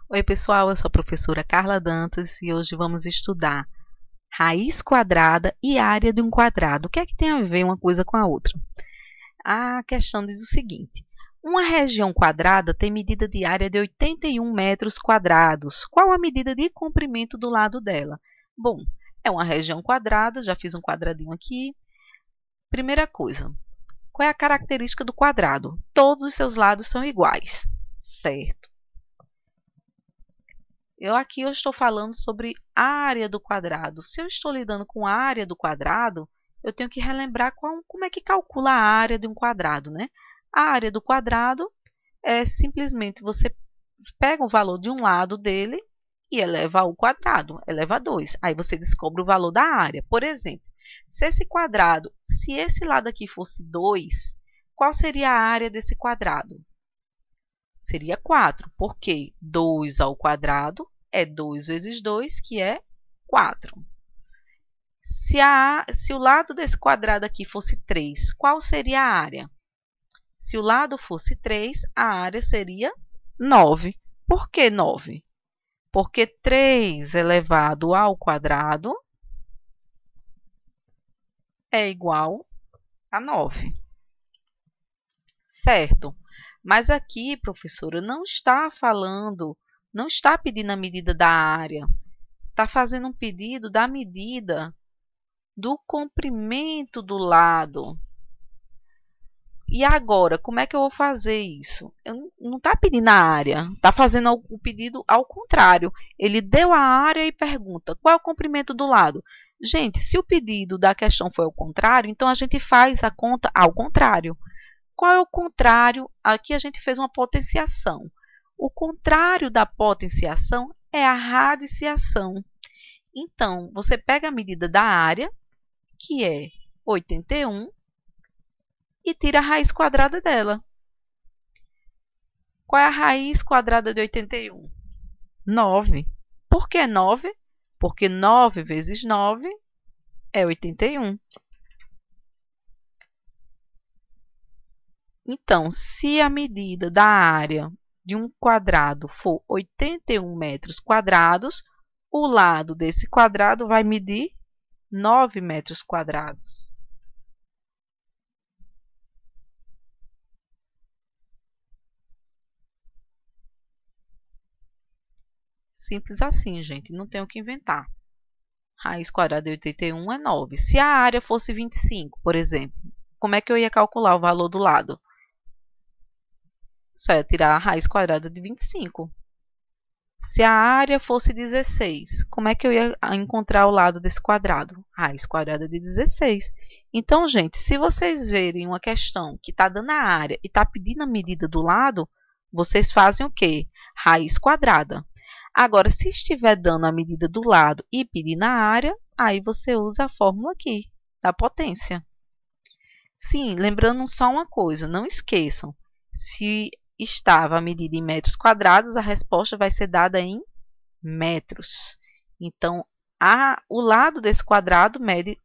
Oi, pessoal, eu sou a professora Carla Dantas e hoje vamos estudar raiz quadrada e área de um quadrado. O que é que tem a ver uma coisa com a outra? A questão diz o seguinte: uma região quadrada tem medida de área de 81 metros quadrados. Qual a medida de comprimento do lado dela? Bom, é uma região quadrada, já fiz um quadradinho aqui. Primeira coisa, qual é a característica do quadrado? Todos os seus lados são iguais, certo? Aqui eu estou falando sobre a área do quadrado. Se eu estou lidando com a área do quadrado, eu tenho que relembrar como é que calcula a área de um quadrado, né? A área do quadrado é simplesmente você pega o valor de um lado dele e eleva ao quadrado, eleva a 2. Aí você descobre o valor da área. Por exemplo, se esse lado aqui fosse 2, qual seria a área desse quadrado? Seria 4, porque 2 ao quadrado é 2 vezes 2, que é 4. Se o lado desse quadrado aqui fosse 3, qual seria a área? Se o lado fosse 3, a área seria 9. Por que 9? Porque 3 elevado ao quadrado é igual a 9. Certo? Mas aqui, professora, não está pedindo a medida da área. Está fazendo um pedido da medida do comprimento do lado. E agora, como é que eu vou fazer isso? Não está pedindo a área, está fazendo o pedido ao contrário. Ele deu a área e pergunta, qual é o comprimento do lado? Gente, se o pedido da questão foi ao contrário, então a gente faz a conta ao contrário. Qual é o contrário? Aqui a gente fez uma potenciação. O contrário da potenciação é a radiciação. Então, você pega a medida da área, que é 81, e tira a raiz quadrada dela. Qual é a raiz quadrada de 81? 9. Por que 9? Porque 9 vezes 9 é 81. Então, se a medida da área de um quadrado for 81 metros quadrados, o lado desse quadrado vai medir 9 metros quadrados. Simples assim, gente, não tem o que inventar. Raiz quadrada de 81 é 9. Se a área fosse 25, por exemplo, como é que eu ia calcular o valor do lado? Só ia tirar a raiz quadrada de 25. Se a área fosse 16, como é que eu ia encontrar o lado desse quadrado? Raiz quadrada de 16. Então, gente, se vocês verem uma questão que está dando a área e está pedindo a medida do lado, vocês fazem o quê? Raiz quadrada. Agora, se estiver dando a medida do lado e pedindo a área, aí você usa a fórmula aqui, da potência. Sim, lembrando só uma coisa, não esqueçam, se estava a medida em metros quadrados, a resposta vai ser dada em metros. Então, o lado desse quadrado mede